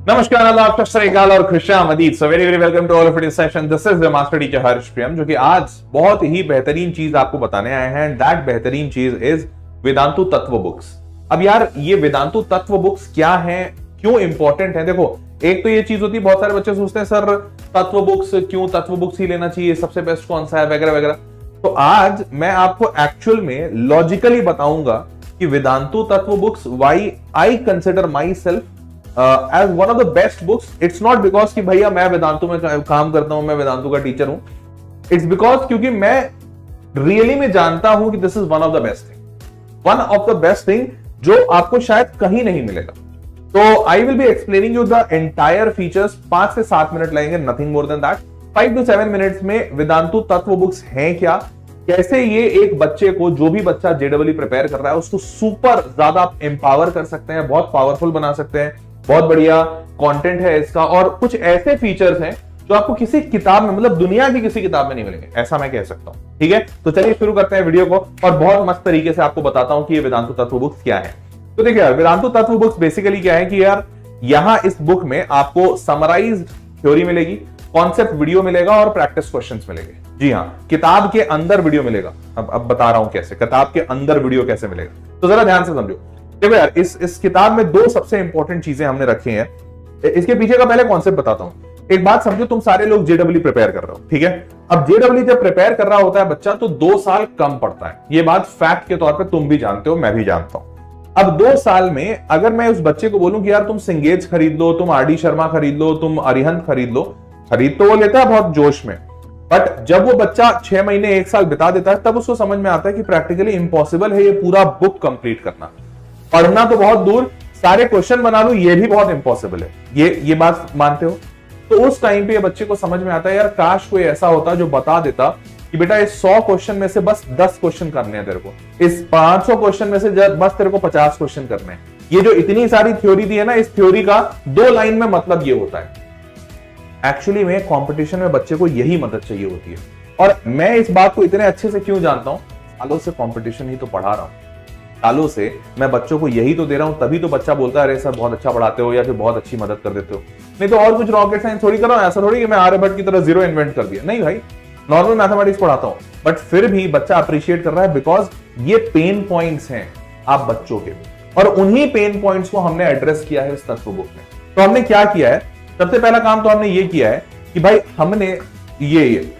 नमस्कार, आदाब, सत श्री अकाल और खुशामदीद। So very very welcome to all of this session. This is the master teacher Harsh Priyam, जो कि आज बहुत ही बेहतरीन चीज आपको बताने आए हैं। दैट बेहतरीन चीज इज वेदांतु तत्व बुक्स। अब यार, ये वेदांतु तत्व बुक्स क्या हैं, क्यों इंपॉर्टेंट है? देखो, एक तो ये चीज होती है, बहुत सारे बच्चे सोचते हैं सर तत्व बुक्स क्यों, तत्व बुक्स ही लेना चाहिए, सबसे बेस्ट कौन सा है, वगैरह वगैरह। तो आज मैं आपको एक्चुअल में लॉजिकली बताऊंगा कि Vedantu Tattva books why I consider myself as one of the best books. It's not because कि भैया मैं वेदांतु में काम करता हूं, मैं वेदांतु का टीचर हूं। इट्स बिकॉज क्योंकि मैं रियली में जानता हूं कि this is one of the best thing, one of the best thing जो आपको शायद कहीं नहीं मिलेगा। तो I will be explaining you the entire features. 5 से 7 मिनट लगेंगे, nothing more than that. 5 to 7 minutes में वेदांतु तत्व बुक्स हैं क्या, कैसे ये एक बच्चे को, जो भी बच्चा जेडब्ल्यू प्रिपेयर कर रहा है, उसको सुपर ज्यादा एम्पावर कर सकते हैं, बहुत पावरफुल बना सकते हैं। बहुत बढ़िया कंटेंट है इसका, और कुछ ऐसे फीचर्स हैं जो आपको किसी किताब में, मतलब दुनिया की किसी किताब में नहीं मिलेंगे, ऐसा मैं कह सकता हूं। ठीक है, तो चलिए शुरू करते हैं वीडियो को, और बहुत मस्त तरीके से आपको बताता हूं कि ये वेदांतु तत्व बुक्स क्या है। तो देखिए यार, वेदांतु तत्व बुक्स बेसिकली क्या है कि यार, यहां इस बुक में आपको समराइज्ड थ्योरी मिलेगी, कॉन्सेप्ट वीडियो मिलेगा और प्रैक्टिस क्वेश्चंस मिलेंगे। जी हाँ, किताब के अंदर वीडियो मिलेगा। अब बता रहा हूं कैसे, किताब के अंदर वीडियो कैसे मिलेगा, तो जरा ध्यान से समझो। देखो यार, इस किताब में 2 सबसे इंपॉर्टेंट चीजें हमने रखी हैं। इसके पीछे का पहले कॉन्सेप्ट बताता हूं। एक बात समझो, तुम सारे लोग जेडब्ल्यू प्रिपेयर कर रहे हो, ठीक है। अब जेडब्ल्यू जब प्रिपेयर कर रहा होता है बच्चा, तो 2 साल कम पड़ता है। ये बात फैक्ट के तौर पे तुम भी जानते हो, मैं भी जानता हूं। अब 2 साल में अगर मैं उस बच्चे को बोलूं कि यार तुम सिंगेज खरीद लो, तुम आर डी शर्मा खरीद लो, तुम अरिहंत खरीद लो, खरीद तो वो लेता है बहुत जोश में, बट जब वो बच्चा 6 महीने 1 साल बिता देता है, तब उसको समझ में आता है कि प्रैक्टिकली इंपॉसिबल है ये पूरा बुक कंप्लीट करना। पढ़ना तो बहुत दूर, सारे क्वेश्चन बना लूं ये भी बहुत इंपॉसिबल है। ये बात मानते हो? तो उस टाइम पे ये बच्चे को समझ में आता है, यार काश कोई ऐसा होता जो बता देता कि बेटा इस 100 क्वेश्चन में से बस 10 क्वेश्चन करने हैं तेरे को, इस 500 क्वेश्चन में से बस तेरे को 50 क्वेश्चन करने हैं। ये जो इतनी सारी थ्योरी दी है ना, इस थ्योरी का 2 लाइन में मतलब ये होता है। एक्चुअली में कंपटीशन में बच्चे को यही मदद चाहिए होती है, और मैं इस बात को इतने अच्छे से क्यों जानता हूं, सालों से कंपटीशन ही तो पढ़ा रहा हूं, सालों से मैं बच्चों को यही तो दे रहा हूं, तभी तो बच्चा बोलता है अरे सर बहुत अच्छा पढ़ाते हो, या फिर बहुत अच्छी मदद कर देते हो। नहीं तो और कुछ रॉकेट साइंस थोड़ी कर रहा हूं, ऐसा थोड़ी कि मैं आर्यभट्ट की तरह जीरो इन्वेंट कर दिया। नहीं भाई, नॉर्मल मैथमेटिक्स पढ़ाता हूं, बट फिर भी बच्चा अप्रिशिएट कर रहा है, बिकॉज ये पेन पॉइंट्स हैं आप बच्चों के, और उन्हीं पेन पॉइंट्स को हमने एड्रेस किया है इस तत्व बुक में। तो हमने क्या किया है, सबसे पहला काम तो हमने ये किया है कि भाई हमने ये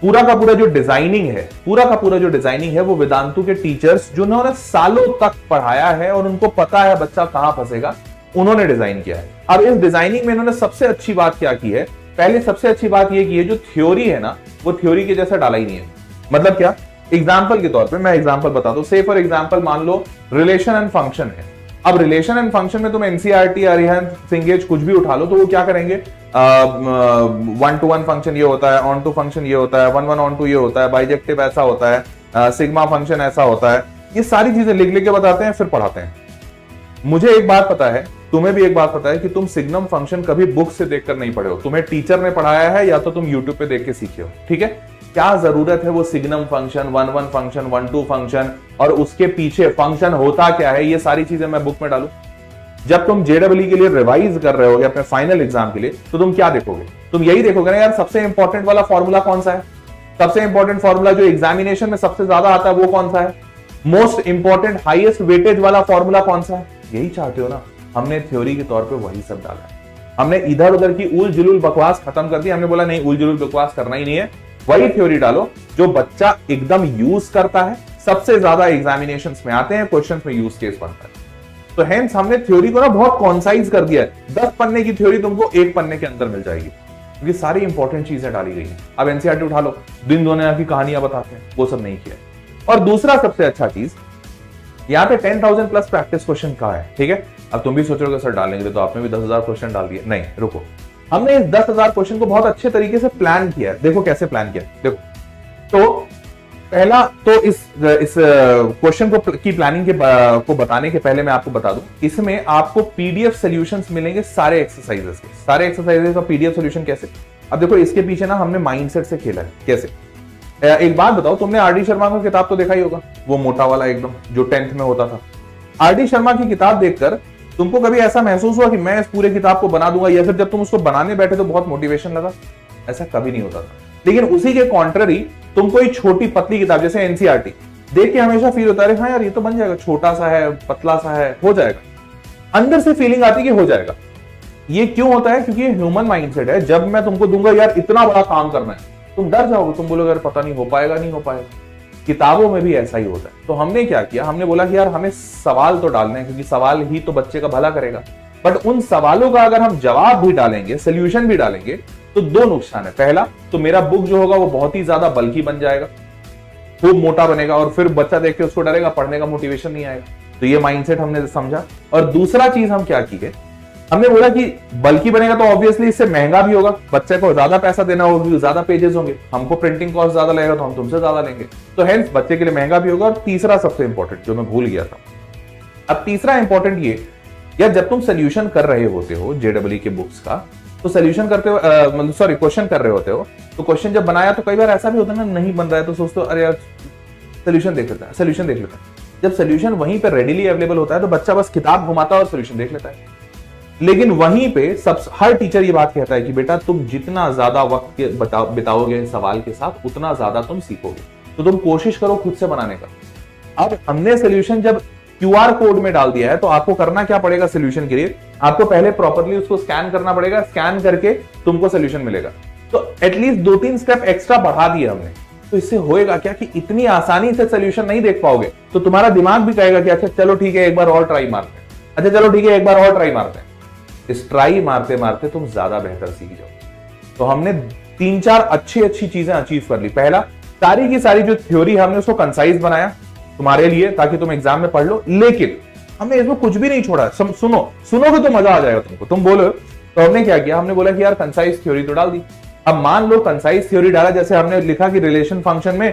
पूरा का पूरा जो डिजाइनिंग है, पूरा का पूरा जो डिजाइनिंग है, वो वेदांतु के टीचर्स जिन्होंने सालों तक पढ़ाया है और उनको पता है बच्चा कहां फंसेगा, उन्होंने डिजाइन किया है। अब इस डिजाइनिंग में इन्होंने सबसे अच्छी बात क्या की है, पहले सबसे अच्छी बात ये की है, जो थ्योरी है ना, वो थ्योरी के जैसा डाला ही नहीं है। मतलब क्या, एग्जाम्पल के तौर पे मैं एग्जाम्पल बता दूं। से फॉर एग्जाम्पल मान लो रिलेशन एंड फंक्शन है। अब रिलेशन एंड फंक्शन में तुम एनसीईआरटी, अरिहंत, सिंगेज कुछ भी उठा लो, तो वो क्या करेंगे, 1-to-1 फंक्शन ये होता है, ऑन टू फंक्शन ये होता है, 1-1 ऑन टू ये होता है, बाइजेक्टिव ऐसा होता है, सिग्मा फंक्शन ऐसा होता है। ये सारी चीजें लिख लिख के बताते हैं, फिर पढ़ाते हैं। मुझे एक बात पता है, तुम्हें भी एक बात पता है कि तुम सिग्नम फंक्शन कभी बुक से देखकर नहीं पढ़े हो, तुम्हें टीचर ने पढ़ाया है, या तो तुम यूट्यूब पे देख के सीखे हो। ठीक है, क्या जरूरत है वो सिग्नम फंक्शन, 1-1 फंक्शन, 1-2 फंक्शन, और उसके पीछे फंक्शन होता क्या है, ये सारी चीजें मैं बुक में डालूं? जब तुम जेडब्ल्यू के लिए रिवाइज कर रहे हो या अपने फाइनल एग्जाम के लिए, तो तुम क्या देखोगे? तुम यही देखोगे ना यार, सबसे इंपॉर्टेंट वाला फॉर्मूला कौन सा है, सबसे इंपॉर्टेंट फॉर्मूला जो एग्जामिनेशन में सबसे ज्यादा आता है वो कौन सा है, मोस्ट इंपॉर्टेंट हाईएस्ट वेटेज वाला फॉर्मूला कौन सा है, यही चाहते हो ना। हमने थ्योरी के तौर पे वही सब डाला है। हमने इधर उधर की उल जुलूल बकवास खत्म कर दी। हमने बोला नहीं, उल जुलूल बकवास करना ही नहीं है, वही थ्योरी डालो जो बच्चा एकदम यूज करता है, सबसे ज्यादा एग्जामिनेशंस में आते हैं, क्वेश्चंस में यूज केस बनता है। तो हेंस हमने थ्योरी को ना बहुत कॉन्साइज कर दिया है। 10 पन्ने की थ्योरी तुमको 1 पन्ने के अंदर मिल जाएगी, क्योंकि सारी इंपॉर्टेंट चीजें डाली गई हैं। अब एनसीईआरटी उठा लो, दिन दुनिया की कहानियां बताते हैं, वो सब नहीं किया। और दूसरा सबसे अच्छा चीज, यहाँ पे 10,000 प्लस प्रैक्टिस क्वेश्चन का है। ठीक है, अब तुम भी सोच रहे हो सर डालेंगे तो आपने भी 10,000 क्वेश्चन डाल दिए। नहीं, रुको, हमने इस 10,000 क्वेश्चन को बहुत अच्छे तरीके से प्लान किया है। देखो कैसे प्लान किया, देखो। तो पहला तो इस क्वेश्चन की प्लानिंग को बताने के पहले मैं आपको बता दूं, इसमें आपको पीडीएफ सॉल्यूशंस मिलेंगे सारे एक्सरसाइजेस के। सारे एक्सरसाइजेस का पीडीएफ सॉल्यूशन कैसे? अब देखो, इसके पीछे ना हमने माइंडसेट से खेला है। कैसे? एक बात बताओ, तुमने आर डी शर्मा का किताब तो देखा ही होगा, वो मोटा वाला एकदम जो 10th में होता था। आर डी शर्मा की किताब देखकर तुमको कभी ऐसा महसूस हुआ कि मैं इस पूरे किताब को बना दूंगा, या फिर जब तुम उसको बनाने बैठे तो बहुत मोटिवेशन लगा? ऐसा कभी नहीं होता था। लेकिन उसी के कॉन्ट्ररी तुम कोई छोटी पतली किताब जैसे एनसीईआरटी देख के हमेशा फील होता है हाँ यार ये तो बन जाएगा, छोटा सा है, पतला सा है, हो जाएगा। अंदर से फीलिंग आती कि हो जाएगा। ये क्यों होता है? क्योंकि ये ह्यूमन माइंडसेट है। जब मैं तुमको दूंगा यार इतना बड़ा काम करना है, तुम डर जाओगे, तुम बोलोगे यार पता नहीं हो पाएगा, नहीं हो पाएगा। किताबों में भी ऐसा ही होता है। तो हमने क्या किया, हमने बोला कि यार हमें सवाल तो डालने हैं, क्योंकि सवाल ही तो बच्चे का भला करेगा। बट उन सवालों का अगर हम जवाब भी डालेंगे, सोल्यूशन भी डालेंगे, तो दो नुकसान है। पहला तो मेरा बुक जो होगा वो बहुत ही ज्यादा बल्कि बन जाएगा, खूब मोटा बनेगा, और फिर बच्चा देख के उसको डरेगा, पढ़ने का मोटिवेशन नहीं आएगा। तो ये माइंडसेट हमने समझा। और दूसरा चीज हम क्या किए, हमने बोला कि बल्कि बनेगा तो ऑब्वियसली इससे महंगा भी होगा, बच्चे को ज्यादा पैसा देना होगा, ज्यादा पेजेस होंगे, हमको प्रिंटिंग कॉस्ट ज्यादा लगेगा तो हम तुमसे ज्यादा लेंगे, तो हेंस बच्चे के लिए महंगा भी होगा। और तीसरा सबसे इंपॉर्टेंट जो मैं भूल गया था, अब तीसरा इंपॉर्टेंट ये, यार जब तुम सोल्यूशन कर रहे होते हो जेडब्ल्यू के बुक्स का, तो सोल्यूशन करते हो मतलब सॉरी क्वेश्चन कर रहे होते हो, तो क्वेश्चन जब बनाया तो कई बार ऐसा भी होता है ना, नहीं बन रहा है तो सोचते हो अरे यार सोल्यूशन देख लेता है, सोल्यूशन देख लेता है। जब सोल्यूशन वहीं पर रेडिली अवेलेबल होता है तो बच्चा बस किताब घुमाता है और सोल्यूशन देख लेता है। लेकिन वहीं पे हर टीचर ये बात कहता है कि बेटा तुम जितना ज्यादा वक्त बिताओगे सवाल के साथ, उतना ज्यादा तुम सीखोगे। तो तुम कोशिश करो खुद से बनाने का। अब हमने सोल्यूशन जब क्यूआर कोड में डाल दिया है, तो आपको करना क्या पड़ेगा सोल्यूशन के लिए, आपको पहले प्रॉपर्ली उसको स्कैन करना पड़ेगा, स्कैन करके तुमको सोल्यूशन मिलेगा। तो एटलीस्ट 2-3 स्टेप एक्स्ट्रा बढ़ा दिए हमने। तो इससे होएगा क्या कि इतनी आसानी से सोल्यूशन नहीं देख पाओगे, तो तुम्हारा दिमाग भी कहेगा कि अच्छा चलो ठीक है एक बार और ट्राई मारते हैं, अच्छा चलो ठीक है एक बार और ट्राई मारते हैं। इस ट्राई मारते मारते तुम ज्यादा बेहतर सीख जाओ। तो हमने 3-4 अच्छी चीजें अचीव कर ली। पहला, सारी की सारी जो थ्योरी हमने उसको कंसाइज बनाया तुम्हारे लिए, ताकि तुम एग्जाम में पढ़ लो। लेकिन हमने इसमें कुछ भी नहीं छोड़ा। सुनोगे तो मजा आ जाएगा तुमको, तुम बोलो। तो हमने क्या किया, हमने बोला कि यार कंसाइज थ्योरी तो डाल दी। अब मान लो कंसाइज थ्योरी डाला, जैसे हमने लिखा कि रिलेशन फंक्शन में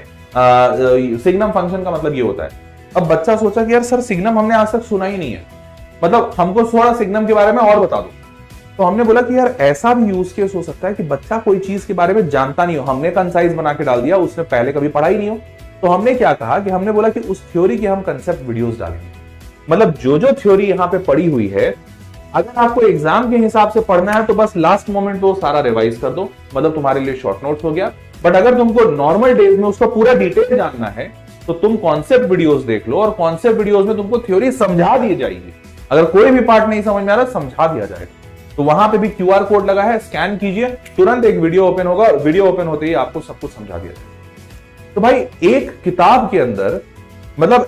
सिग्नम फंक्शन का मतलब ये होता है। अब बच्चा सोचा कि यार सर सिग्नम हमने आज तक सुना ही नहीं है, मतलब हमको थोड़ा सिग्नम के बारे में और बता दो। तो हमने बोला कि यार ऐसा भी यूज केस हो सकता है कि बच्चा कोई चीज के बारे में जानता नहीं हो, हमने कंसाइज बना के डाल दिया, उसने पहले कभी पढ़ा ही नहीं हो। तो हमने क्या कहा कि हमने बोला कि उस थ्योरी के हम कंसेप्ट वीडियोस डालेंगे। मतलब जो थ्योरी यहाँ पे पड़ी हुई है, अगर आपको एग्जाम के हिसाब से पढ़ना है तो बस लास्ट मोमेंट पे वो सारा रिवाइज कर दो, मतलब तुम्हारे लिए शॉर्ट नोट्स हो गया। बट अगर तुमको नॉर्मल डेज में उसका पूरा डिटेल जानना है तो तुम कॉन्सेप्ट वीडियोस देख लो, और कॉन्सेप्ट वीडियोस में तुमको थ्योरी समझा दी जाएगी। अगर कोई भी पार्ट नहीं समझ में आ रहा समझा दिया जाएगा। तो वहां पे भी क्यूआर कोड लगा है, स्कैन कीजिए, तुरंत एक वीडियो ओपन होगा, वीडियो ओपन होते ही आपको सब कुछ समझा दिया जाएगा। तो भाई एक किताब के अंदर, मतलब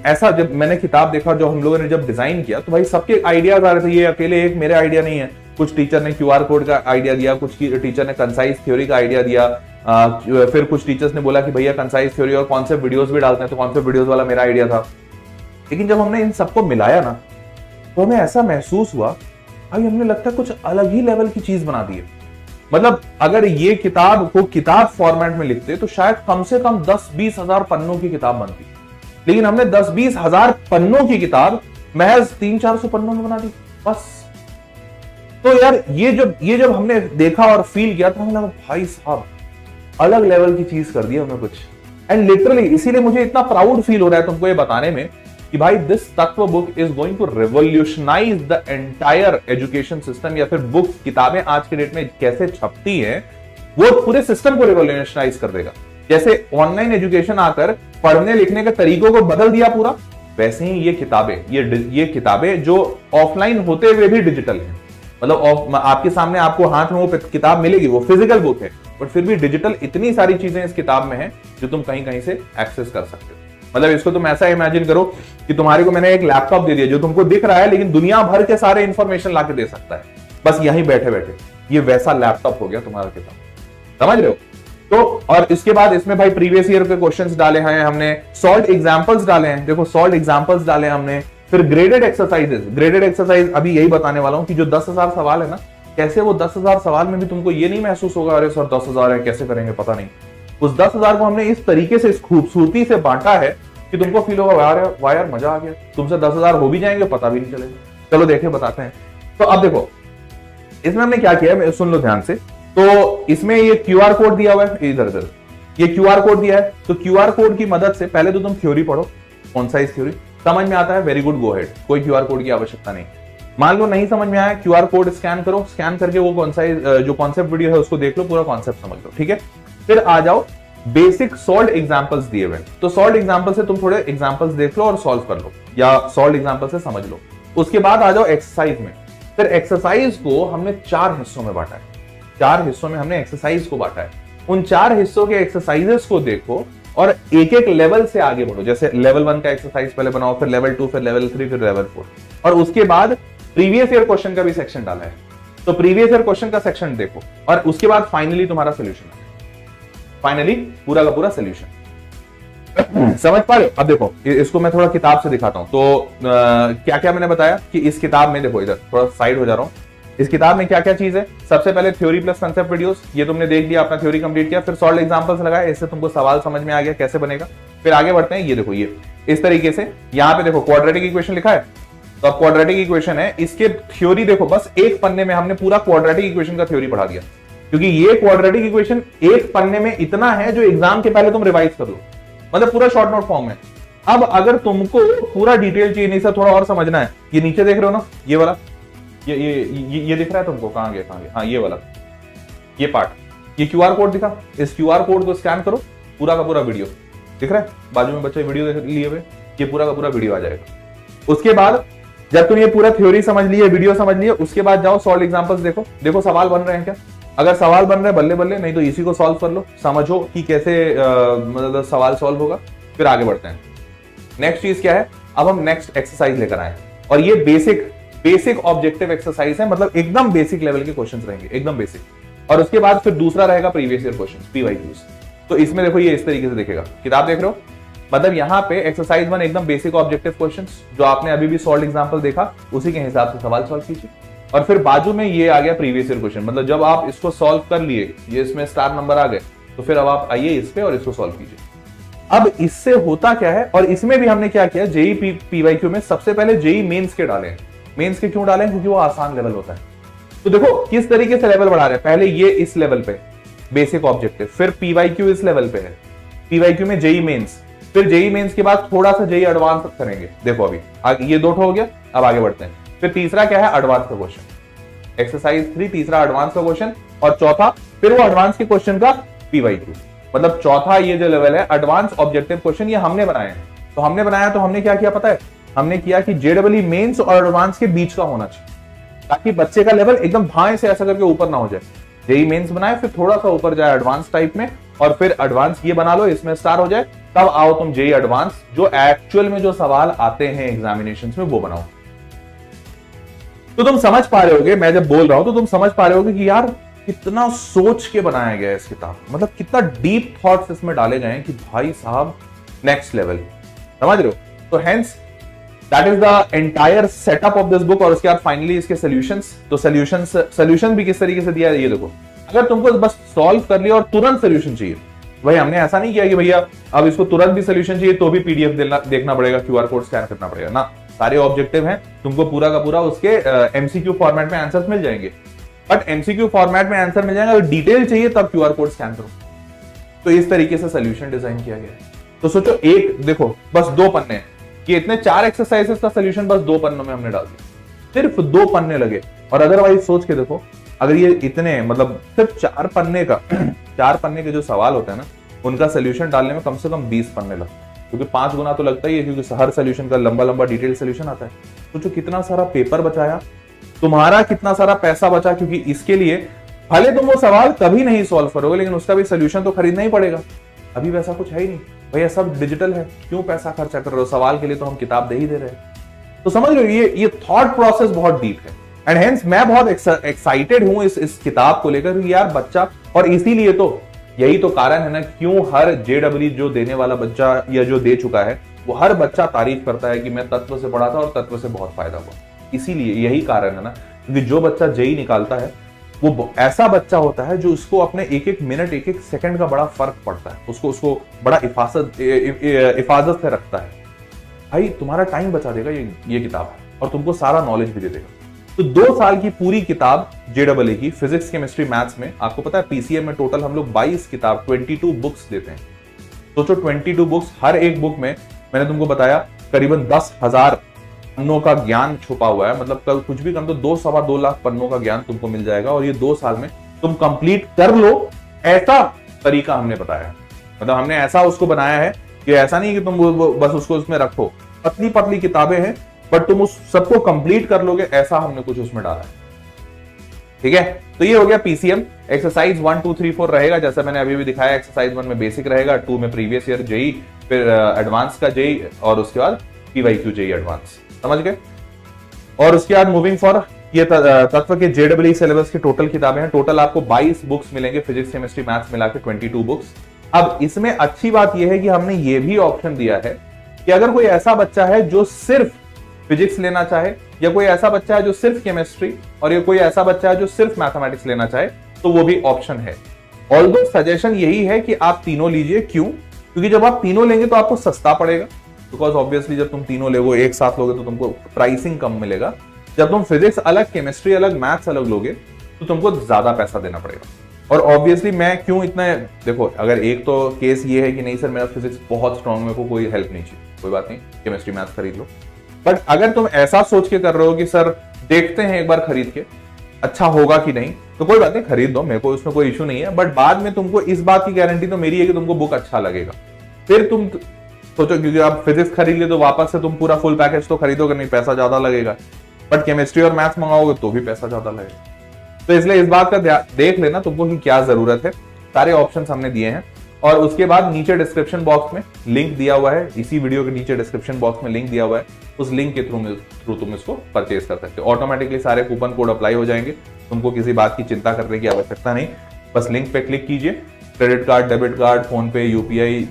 ऐसा जब मैंने किताब देखा, जो हम लोगों ने जब डिजाइन किया, तो भाई सबके आइडियाज आ रहे थे। ये अकेले एक मेरे आइडिया नहीं है, कुछ टीचर ने क्यूआर कोड का आइडिया दिया, कुछ टीचर ने कंसाइज थ्योरी का आइडिया दिया, फिर कुछ टीचर्स ने बोला कि भैया कंसाइज थ्योरी और कॉन्सेप्ट वीडियोस भी डालते हैं, तो कॉन्सेप्ट वीडियोस वाला मेरा आइडिया था। लेकिन जब हमने इन सबको मिलाया ना, तो हमें ऐसा महसूस हुआ भाई हमने लगता है कुछ अलग ही लेवल की चीज बना दी है। मतलब अगर ये किताब को किताब फॉर्मेट में लिखते तो शायद कम से कम 10-20 हजार पन्नों की किताब बनती, लेकिन हमने 10-20 हजार पन्नों की किताब महज 300-400 पन्नों में बना दी बस। तो यार ये जब हमने देखा और फील किया, तो हमें लगा भाई साहब अलग लेवल की चीज कर दी हमने कुछ। एंड लिटरली इसीलिए मुझे इतना प्राउड फील हो रहा है तुमको ये बताने में कि भाई this Tattva book is going to revolutionize the entire education system, या फिर बुक किताबें आज के डेट में कैसे छपती हैं वो पूरे सिस्टम को रिवोल्यूशनाइज कर देगा। जैसे ऑनलाइन एजुकेशन आकर पढ़ने लिखने के तरीकों को बदल दिया पूरा, वैसे ही ये किताबें जो ऑफलाइन होते हुए भी डिजिटल हैं। मतलब आपके सामने आपको हाथ में वो किताब मिलेगी, वो फिजिकल बुक है, बट फिर भी डिजिटल इतनी सारी चीजें इस किताब में है जो तुम कहीं कहीं से एक्सेस कर सकते हो। मतलब इसको तुम ऐसा इमेजिन करो कि तुम्हारे को मैंने एक लैपटॉप दे दिया जो तुमको दिख रहा है, लेकिन दुनिया भर के सारे इंफॉर्मेशन लाके दे सकता है बस यहीं बैठे बैठे। ये वैसा लैपटॉप हो गया तुम्हारा किताब, समझ रहे हो? तो और इसके बाद इसमें भाई प्रीवियस ईयर के क्वेश्चंस डाले हैं हमने, सॉल्व एग्जांपल्स डाले हैं, देखो सॉल्व एग्जांपल्स डाले हमने, फिर ग्रेडेड एक्सरसाइज अभी यही बताने वाला हूं कि जो 10,000 सवाल है ना, कैसे वो 10,000 सवाल में भी तुमको ये नहीं महसूस होगा अरे सर 10,000 है कैसे करेंगे पता नहीं। उस 10,000 को हमने इस तरीके से, इस खूबसूरती से बांटा है कि तुमको फील होगा वाह यार मजा आ गया, तुमसे 10,000 हो भी जाएंगे पता भी नहीं चलेगा। चलो देखे बताते हैं। तो अब देखो इसमें हमने क्या किया, सुन लो ध्यान से। तो इसमें ये क्यूआर कोड दिया हुआ है, इधर ये क्यूआर कोड दिया है। तो क्यूआर कोड की मदद से पहले तो तुम थ्योरी पढ़ो, कंसाइज थ्योरी, समझ में आता है, वेरी गुड, गो हेड, कोई क्यूआर कोड की आवश्यकता नहीं। मान लो नहीं समझ में आया, क्यूआर कोड स्कैन करो, स्कैन करके वो कौन सा जो कॉन्सेप्ट वीडियो है उसको देख लो, पूरा कॉन्सेप्ट समझ लो, ठीक है। फिर आ जाओ बेसिक सॉल्व एग्जांपल्स दिए हुए, तो सॉल्व एग्जांपल से तुम थोड़े एग्जांपल्स देख लो और सॉल्व कर लो, या सॉल्व एग्जांपल से समझ लो। उसके बाद आ जाओ एक्सरसाइज में। फिर एक्सरसाइज को हमने 4 हिस्सों में बांटा है, 4 हिस्सों में हमने एक्सरसाइज को बांटा है। उन 4 हिस्सों के एक्सरसाइजेस को देखो और एक एक लेवल से आगे बढ़ो। जैसे लेवल 1 का एक्सरसाइज पहले बनाओ, फिर लेवल 2, फिर लेवल 3, फिर लेवल 4, और उसके बाद प्रीवियस ईयर क्वेश्चन का भी सेक्शन डाला है, तो प्रीवियस ईयर क्वेश्चन का सेक्शन देखो, और उसके बाद फाइनली तुम्हारा सोल्यूशन, फाइनली पूरा का पूरा सोल्यूशन। समझ पा रहे हो? अब देखो इसको मैं थोड़ा किताब से दिखाता हूं। तो क्या क्या मैंने बताया कि इस किताब में, देखो इधर थोड़ा साइड हो जा रहा हूं, इस किताब में क्या क्या चीज है। सबसे पहले थ्योरी प्लस कंसेप्ट वीडियोस, ये तुमने देख लिया, अपना थ्योरी कंप्लीट किया, फिर सॉल्व एग्जांपल्स लगाए, इससे तुमको सवाल समझ में आ गया कैसे बनेगा। फिर आगे बढ़ते हैं, ये देखो ये इस तरीके से, यहाँ पे देखो क्वाड्रेटिक इक्वेशन लिखा है, तो अब क्वाड्रेटिक इक्वेशन है, इसके थ्योरी देखो, बस एक पन्ने में हमने पूरा क्वाड्रेटिक इक्वेशन का थ्योरी पढ़ा दिया, क्योंकि ये क्वाड्रेटिक इक्वेशन एक पन्ने में इतना है जो एग्जाम के पहले तुम रिवाइज कर लो, मतलब पूरा शॉर्ट नोट फॉर्म में। अब अगर तुमको पूरा डिटेल चाहिए, नहीं सर थोड़ा और समझना है, ये नीचे देख रहे हो ना, ये वाला, ये दिख रहा है तुमको, कहां गया, हाँ ये वाला, ये पार्ट, ये क्यूआर कोड दिखा, इस क्यूआर कोड को स्कैन करो, पूरा का पूरा वीडियो दिख रहा है, बाजू में बच्चे वीडियो लिए हुए, ये पूरा का पूरा वीडियो आ जाएगा। उसके बाद जब तुम ये पूरा थ्योरी समझ लिए, वीडियो समझ लिए, उसके बाद जाओ सॉल्व एग्जांपल्स देखो, देखो सवाल बन रहे हैं क्या, अगर सवाल बन रहे हैं बल्ले बल्ले, नहीं तो इसी को सॉल्व कर लो, समझो कि कैसे मतलब सवाल सॉल्व होगा। फिर आगे बढ़ते हैं, नेक्स्ट चीज क्या है, अब हम नेक्स्ट एक्सरसाइज लेकर आए, और ये बेसिक ऑब्जेक्टिव एक्सरसाइज है, मतलब एकदम बेसिक लेवल के क्वेश्चंस रहेंगे, एकदम बेसिक। और उसके बाद फिर दूसरा रहेगा प्रीवियस ईयर क्वेश्चंस, पीवाईक्यूज। तो इसमें देखो ये इस तरीके से दिखेगा, किताब देख रहे हो, मतलब यहाँ पे एक्सरसाइज 1 एकदम बेसिक ऑब्जेक्टिव क्वेश्चंस, जो आपने अभी भी सॉल्व एग्जांपल देखा, उसी के हिसाब से सवाल सॉल्व कीजिए। और फिर बाजू में ये आ गया प्रीवियस ईयर क्वेश्चन, मतलब जब आप इसको सॉल्व कर लिए, ये इसमें स्टार नंबर आ गए, तो फिर अब आप आइए इस पे और इसको सॉल्व कीजिए। अब इससे होता क्या है, और इसमें भी हमने क्या किया, जेई पीवाईक्यू में सबसे पहले जेई मेंस के डाले। मेंस के क्यों डाले? क्योंकि वो आसान लेवल होता है। तो देखो किस तरीके से लेवल बढ़ा रहे हैं, पहले ये इस लेवल पे बेसिक ऑब्जेक्टिव, फिर पीवाईक्यू इस लेवल पे है, पीवाईक्यू में जेई मेंस, फिर जेई मेंस के बाद थोड़ा सा जेई एडवांस करेंगे। देखो अभी ये 2 हो गया, अब आगे बढ़ते हैं। फिर तीसरा क्या है, एडवांस का क्वेश्चन, एक्सरसाइज 3 तीसरा एडवांस का क्वेश्चन, और चौथा फिर वो एडवांस के क्वेश्चन का पीवाईक्यू, मतलब चौथा ये जो लेवल है एडवांस ऑब्जेक्टिव क्वेश्चन, ये हमने बनाए हैं। तो हमने बनाया, तो हमने क्या किया पता है, हमने किया कि जेडब्ल्यू मेंस और एडवांस के बीच का होना चाहिए, ताकि बच्चे का लेवल एकदम भाए से ऐसा करके ऊपर ना हो जाए। जेई मेंस बनाए, फिर थोड़ा सा ऊपर जाए एडवांस टाइप में, और फिर एडवांस ये बना लो, इसमें स्टार हो जाए, तब आओ तुम जेई एडवांस, जो एक्चुअल में जो सवाल आते हैं एग्जामिनेशंस में वो बनाओ। तो तुम समझ पा रहे होगे, मैं जब बोल रहा हूं तो तुम समझ पा रहे होगे कि यार कितना सोच के बनाया गया है इस किताब, मतलब कितना डीप थॉट्स इसमें डाले गए हैं कि भाई साहब नेक्स्ट लेवल, समझ रहे हो। तो hence that is the entire setup of this book. और उसके बाद फाइनली इसके सॉल्यूशंस, तो सॉल्यूशन भी किस तरीके से दिया है ये देखो। अगर तुमको बस सॉल्व कर लिया और तुरंत सोल्यूशन चाहिए, भाई हमने ऐसा नहीं किया कि भैया अब इसको तुरंत भी सोल्यूशन चाहिए तो भी पीडीएफ देखना पड़ेगा, क्यूआर कोड स्कैन करना पड़ेगा ना, सारे ऑब्जेक्टिव हैं, तुमको पूरा का पूरा उसके एमसीक्यू फॉर्मेट में आंसर्स मिल जाएंगे। बट एमसीक्यू फॉर्मेट में आंसर मिल जाएगा, अगर डिटेल चाहिए तब क्यूआर कोड स्कैन करो। तो इस तरीके से सोल्यूशन डिजाइन किया गया है। तो सोचो, एक देखो बस 2 पन्ने, ये इतने 4 एक्सरसाइजेस का सोल्यूशन बस 2 पन्नों में हमने डाल दिया, सिर्फ 2 पन्ने लगे। और अदरवाइज सोच के देखो, अगर ये इतने मतलब सिर्फ 4 पन्ने का 4 पन्ने के जो सवाल होते हैं ना, उनका सोल्यूशन डालने में कम से कम 20 पन्ने लगते हैं, क्योंकि 5 गुना तो लगता ही है, क्योंकि हर सोल्यूशन का लंबा लंबा डिटेल सोल्यूशन आता है। सोचो कितना सारा पेपर बचाया तुम्हारा, कितना सारा पैसा बचा, क्योंकि इसके लिए भले तुम वो सवाल कभी नहीं सॉल्व करोगे, लेकिन उसका भी सोल्यूशन तो खरीदना ही पड़ेगा। अभी वैसा कुछ है ही नहीं भैया, सब डिजिटल है, क्यों पैसा खर्चा कर रहे हो, सवाल के लिए तो हम किताब दे ही दे रहे हैं। तो समझ लो ये थॉट प्रोसेस बहुत डीप है, एंड हेंस मैं बहुत एक्साइटेड हूं इस किताब को लेकर, यार बच्चा, और इसीलिए तो यही तो कारण है ना क्यों हर जेडब्ल्यू जो देने वाला बच्चा या जो दे चुका है, वो हर बच्चा तारीफ करता है कि मैं तत्व से पढ़ा था और तत्व से बहुत फायदा हुआ। इसीलिए यही कारण है ना, क्योंकि जो बच्चा जेई निकालता है वो ऐसा बच्चा होता है जो उसको अपने एक एक मिनट, एक एक सेकंड का बड़ा फर्क पड़ता है, उसको बड़ा हिफाजत से रखता है। भाई तुम्हारा टाइम बचा देगा ये किताब, और तुमको सारा नॉलेज भी दे देगा। तो 2 साल की पूरी किताब जेडब्ल्यू की फिजिक्स, केमिस्ट्री, मैथ्स में, आपको पता है पीसीएम में टोटल हम लोग 22 किताब 22 बुक्स देते हैं। सोचो 22 बुक्स, हर एक बुक में मैंने तुमको बताया करीबन 10,000 पन्नों का ज्ञान छुपा हुआ है। मतलब कल कुछ भी कम तो 2-2.5 लाख पन्नों का ज्ञान तुमको मिल जाएगा और ये 2 साल में तुम कंप्लीट कर लो, ऐसा तरीका हमने बताया है। मतलब हमने ऐसा उसको बनाया है कि ऐसा नहीं कि तुम बस उसको उसमें रखो, पतली पतली किताबें हैं बट तुम उस सबको कंप्लीट कर लोगे, ऐसा हमने कुछ उसमें डाला है। ठीक है, तो ये हो गया पीसीएम। एक्सरसाइज 1, 2, 3, 4 रहेगा जैसा मैंने अभी भी दिखाया। एक्सरसाइज 1 में बेसिक रहेगा, 2 में प्रीवियस ईयर जेई, फिर एडवांस का जेई और उसके बाद पीवाईक्यू जेई एडवांस। समझ गए? और उसके बाद मूविंग फॉर ये तत्व के जेडब्ल्यू सिलेबस की टोटल किताबें हैं। टोटल आपको 22 बुक्स मिलेंगे, फिजिक्स केमिस्ट्री मैथ्स मिला के 22 बुक्स। अब इसमें अच्छी बात यह है कि हमने ये भी ऑप्शन दिया है कि अगर कोई ऐसा बच्चा है जो सिर्फ फिजिक्स लेना चाहे, या कोई ऐसा बच्चा है जो सिर्फ केमिस्ट्री, और ये कोई ऐसा बच्चा है जो सिर्फ मैथमेटिक्स लेना चाहे, तो वो भी ऑप्शन है। ऑल्दो सजेशन यही है कि आप तीनों लीजिए। क्यों? क्योंकि जब आप तीनों लेंगे तो आपको सस्ता पड़ेगा, बिकॉज ऑब्वियसली जब तुम तीनों लोगे एक साथ लोगे तो तुमको प्राइसिंग कम मिलेगा। जब तुम फिजिक्स अलग, केमिस्ट्री अलग, मैथ्स अलग लोगे तो तुमको ज्यादा पैसा देना पड़ेगा। और ऑब्वियसली मैं क्यों इतना, देखो अगर एक तो केस ये है कि नहीं सर मेरा फिजिक्स बहुत स्ट्रांग, मेरे को कोई हेल्प नहीं चाहिए, कोई बात नहीं, केमिस्ट्री मैथ्स खरीद लो। बट अगर तुम ऐसा सोच के कर रहे हो कि सर देखते हैं एक बार खरीद के अच्छा होगा कि नहीं, तो कोई बात नहीं, खरीद दो, मेरे को उसमें कोई इशू नहीं है। बट बाद में तुमको इस बात की गारंटी तो मेरी है कि तुमको बुक अच्छा लगेगा। फिर तुम सोचो, क्योंकि आप फिजिक्स खरीद ले तो वापस से तुम पूरा फुल पैकेज तो खरीदोगे नहीं, पैसा ज्यादा लगेगा। बट केमिस्ट्री और मैथ्स मंगाओगे तो भी पैसा ज्यादा लगेगा। तो इसलिए इस बात का देख लेना तुमको कि क्या जरूरत है। सारे ऑप्शंस हमने दिए हैं। और उसके बाद नीचे डिस्क्रिप्शन बॉक्स में लिंक दिया हुआ है, इसी वीडियो के नीचे डिस्क्रिप्शन बॉक्स में लिंक दिया हुआ है, उस लिंक के थ्रू तुम इसको परचेज कर सकते हो। ऑटोमेटिकली सारे कूपन कोड अप्लाई हो जाएंगे, तुमको किसी बात की चिंता करने की आवश्यकता नहीं। बस लिंक पे क्लिक कीजिए, credit card, debit card, phone पे, यूपीआई,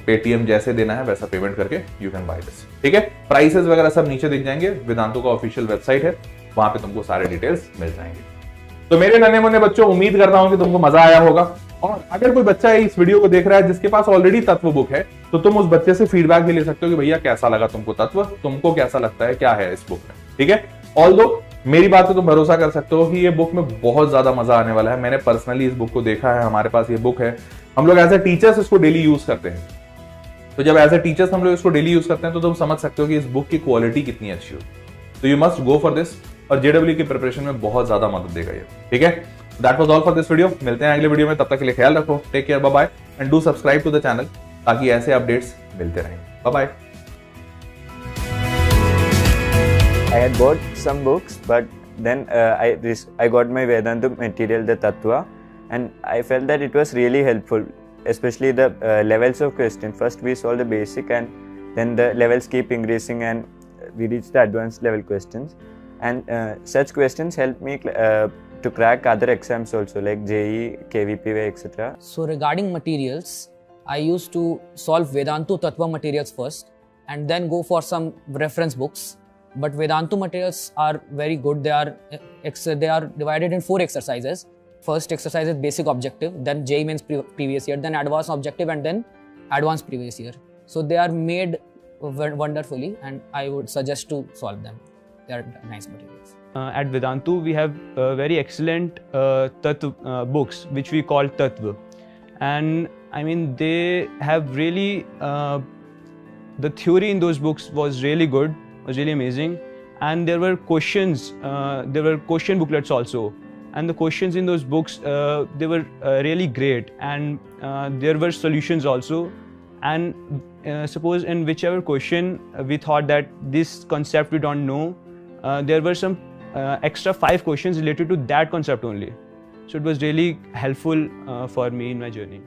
पेटीएम जैसे देना है वैसा पेमेंट करके यू कैन बाय दिस। ठीक है, प्राइसेस वगैरह सब नीचे दिख जाएंगे। वेदांतु का ऑफिशियल वेबसाइट है, वहां पे तुमको सारे डिटेल्स मिल जाएंगे। तो मेरे नन्हे मुन्ने बच्चों, उम्मीद करता हूं कि तुमको मजा आया होगा। और अगर कोई बच्चा इस वीडियो को देख रहा है जिसके पास ऑलरेडी तत्व बुक है, तो तुम उस बच्चे से फीडबैक भी ले सकते हो कि भैया कैसा लगा तुमको तत्व, तुमको कैसा लगता है, क्या है इस बुक में। ठीक है, ऑल्दो मेरी बात पे तुम भरोसा कर सकते हो कि ये बुक में बहुत ज्यादा मजा आने वाला है। मैंने पर्सनली इस बुक को देखा है, हमारे पास ये बुक है, हम लोग एज ए टीचर्स इसको डेली यूज करते हैं। तो जब एज ए टीचर्स हम लोग इसको डेली यूज करते हैं तो तुम समझ सकते हो कि इस बुक की क्वालिटी कितनी अच्छी हो। तो you must go for this, और जेडब्ल्यू की प्रिपरेशन में बहुत ज्यादा मदद देगा ये। ठीक है, that was all for this video. मिलते हैं अगले वीडियो में, तब तक के लिए ख्याल रखो। Take care, bye bye, and do subscribe to the channel ताकि ऐसे अपडेट्स मिलते रहें। Bye bye. I had bought some books, but then I got my Vedantu material, the Tattva, and I felt that it was really helpful, especially the levels of question. First we solved the basic, and then the levels keep increasing, and we reached the advanced level questions. And such questions helped me to crack other exams also, like JEE, KVP, etc. So regarding materials, I used to solve Vedantu Tattva materials first, and then go for some reference books. But Vedantu materials are very good. They are divided in 4 exercises. First exercise is basic objective, then JEE Mains previous year, then advanced objective, and then advanced previous year. So they are made wonderfully, and I would suggest to solve them. They are nice materials. At Vedantu, we have very excellent Tattva books, which we call Tattva. And I mean, they have really, the theory in those books was really good, was really amazing. And there were questions, there were question booklets also. And the questions in those books, they were really great. And there were solutions also. And suppose in whichever question we thought that this concept we don't know, there were some extra 5 questions related to that concept only. So it was really helpful for me in my journey.